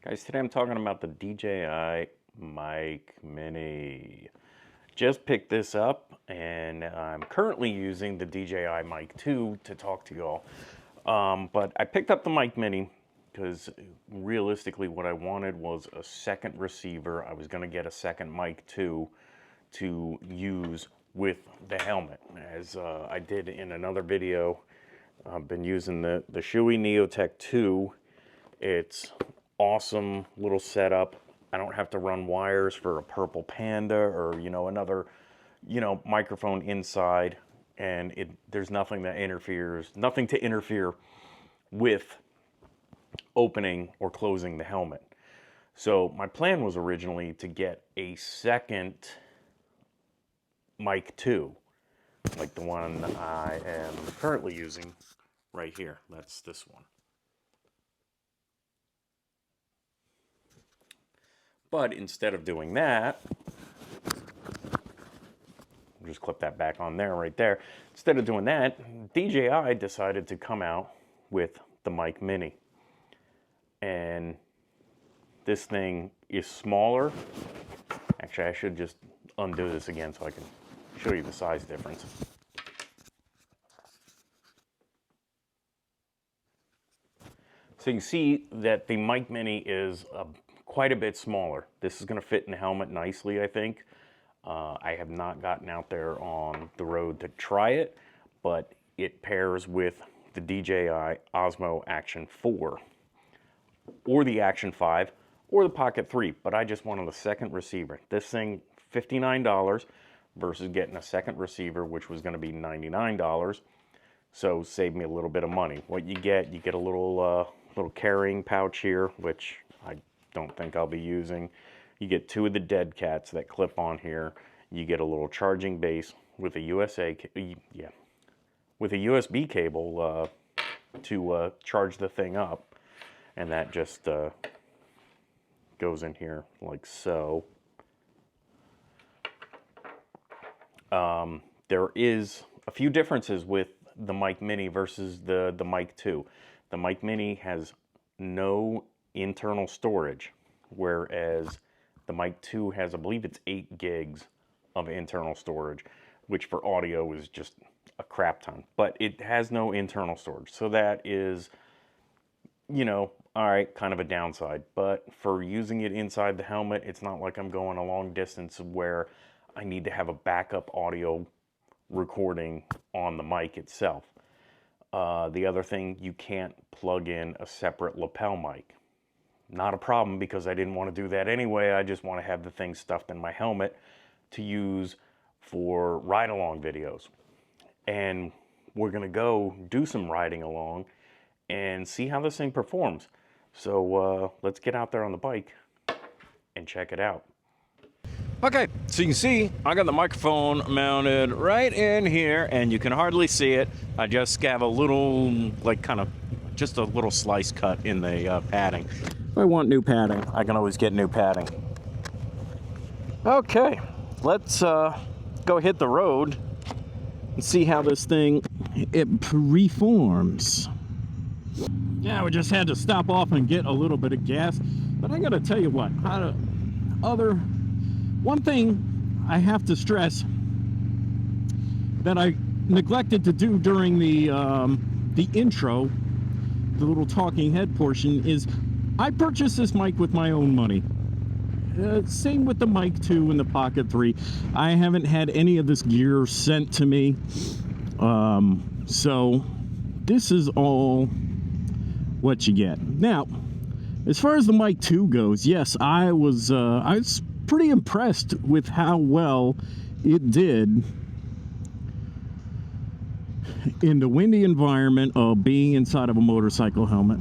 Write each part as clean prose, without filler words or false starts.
Guys, today I'm talking about the DJI Mic Mini. Just picked this up and I'm currently using the DJI Mic 2 to talk to y'all. But I picked up the Mic Mini because realistically what I wanted was a second receiver. I was going to get a second Mic 2 to use with the helmet. As I did in another video, I've been using the Shui Neotech 2. It's awesome little setup. I don't have to run wires for a Purple Panda or another microphone inside, and there's nothing to interfere with opening or closing the helmet. So my plan was originally to get a second Mic 2, like the one I am currently using right here. That's this one. But instead of doing that, just clip that back on there, right there. Instead of doing that, DJI decided to come out with the Mic Mini. And this thing is smaller. Actually, I should just undo this again so I can show you the size difference. So you can see that the Mic Mini is quite a bit smaller. This is going to fit in the helmet nicely, I think. I have not gotten out there on the road to try it, but it pairs with the DJI Osmo Action 4 or the Action 5 or the Pocket 3, but I just wanted a second receiver. This thing, $59 versus getting a second receiver, which was going to be $99. So save me a little bit of money. What you get a little carrying pouch here, which I don't think I'll be using. You get two of the dead cats that clip on here. You get a little charging base with a USB cable to charge the thing up, and that just goes in here like so. There is a few differences with the Mic Mini versus the Mic 2. The Mic Mini has no internal storage, whereas the Mic 2 has, I believe it's 8 gigs of internal storage, which for audio is just a crap ton, but it has no internal storage. So that is, all right, kind of a downside, but for using it inside the helmet, it's not like I'm going a long distance where I need to have a backup audio recording on the mic itself. The other thing, you can't plug in a separate lapel mic. Not a problem, because I didn't want to do that anyway. I just want to have the thing stuffed in my helmet to use for ride-along videos. And we're going to go do some riding along and see how this thing performs. So let's get out there on the bike and check it out. Okay, so you can see I got the microphone mounted right in here, and you can hardly see it. I just have a little, just a little slice cut in the padding. If I want new padding, I can always get new padding. Okay, let's go hit the road and see how this thing reforms. Yeah, we just had to stop off and get a little bit of gas, but I gotta tell you what, one thing I have to stress that I neglected to do during the intro, the little talking head portion, is I purchased this mic with my own money. Same with the Mic 2 and the Pocket 3. I haven't had any of this gear sent to me. So this is all what you get. Now, as far as the Mic 2 goes, yes, I was pretty impressed with how well it did in the windy environment of being inside of a motorcycle helmet.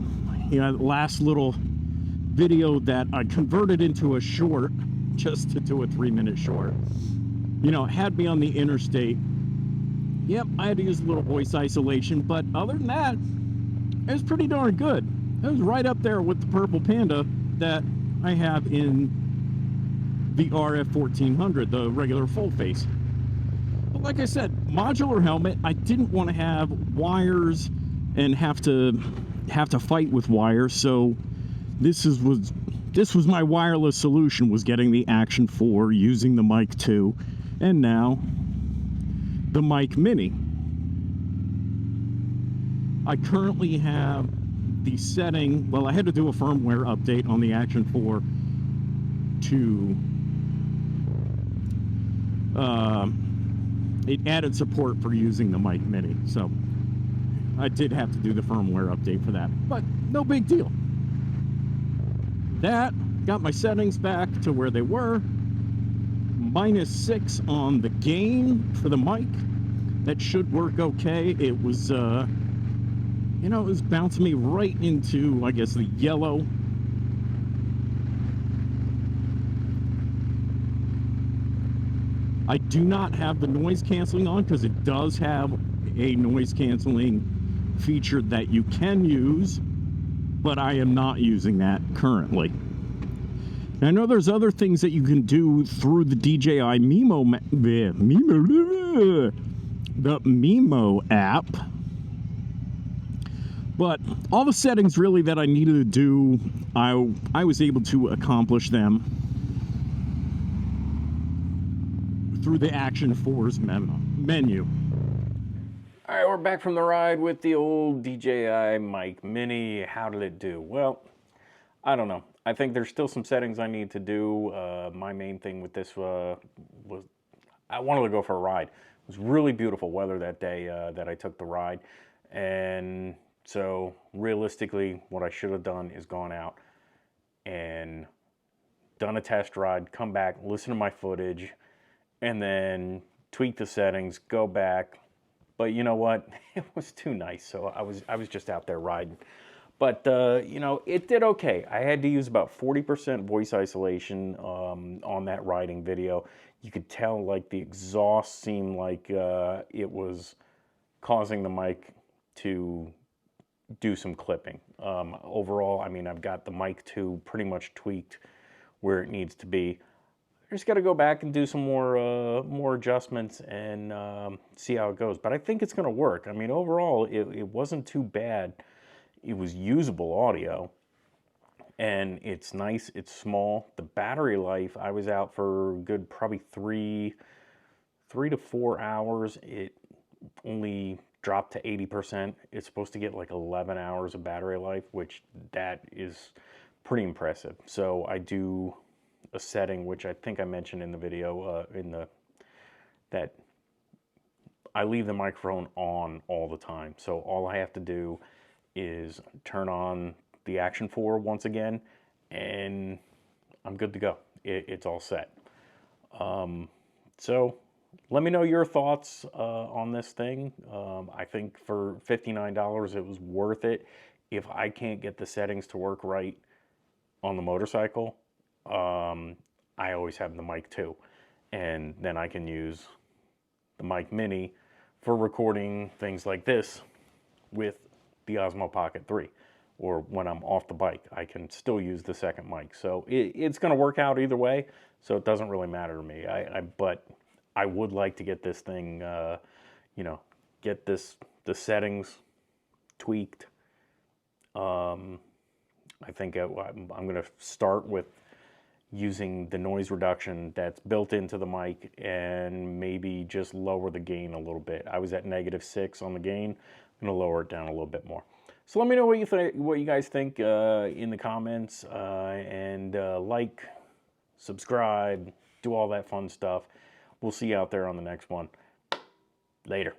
Last little video that I converted into a short, just to do a 3-minute short, had me on the interstate. Yep, I had to use a little voice isolation, but other than that, it was pretty darn good. It was right up there with the Purple Panda that I have in the RF 1400, the regular full face. But like I said, modular helmet, I didn't want to have wires and have to fight with wires, so this was my wireless solution, was getting the Action 4 using the Mic 2, and now the Mic Mini. I currently have the setting, well, I had to do a firmware update on the Action 4 to it added support for using the Mic Mini, so I did have to do the firmware update for that, but no big deal. That got my settings back to where they were. -6 on the gain for the mic. That should work okay. It was, you know, it was bouncing me right into, I guess, the yellow. I do not have the noise canceling on because it does have a noise canceling feature that you can use, but I am not using that currently. Now, I know there's other things that you can do through the DJI the Mimo app, but all the settings really that I needed to do, I was able to accomplish them through the Action 4's menu. All right, we're back from the ride with the old DJI Mic Mini. How did it do? Well, I don't know. I think there's still some settings I need to do. My main thing with this was I wanted to go for a ride. It was really beautiful weather that day that I took the ride. And so realistically, what I should have done is gone out and done a test ride, come back, listen to my footage, and then tweak the settings, go back. But you know what? It was too nice, so I was just out there riding. But, you know, it did okay. I had to use about 40% voice isolation on that riding video. You could tell, like, the exhaust seemed like it was causing the mic to do some clipping. Overall, I mean, I've got the Mic 2 pretty much tweaked where it needs to be. I just got to go back and do some more adjustments and see how it goes. But I think it's going to work. I mean, overall, it wasn't too bad. It was usable audio, and it's nice, it's small. The battery life, I was out for a good probably 3 to 4 hours. It only dropped to 80%. It's supposed to get like 11 hours of battery life, which that is pretty impressive. So I do a setting, which I think I mentioned in the video, that I leave the microphone on all the time. So all I have to do is turn on the Action 4 once again, and I'm good to go. It's all set. So let me know your thoughts on this thing. I think for $59, it was worth it. If I can't get the settings to work right on the motorcycle, I always have the Mic 2, and then I can use the Mic Mini for recording things like this with the Osmo Pocket 3, or when I'm off the bike, I can still use the second mic. So it's going to work out either way, so it doesn't really matter to me. But I would like to get this thing, you know, get the settings tweaked. I think I'm going to start with using the noise reduction that's built into the mic and maybe just lower the gain a little bit. I was at -6 on the gain. I'm going to lower it down a little bit more. So let me know what you guys think in the comments, and like, subscribe, do all that fun stuff. We'll see you out there on the next one. Later.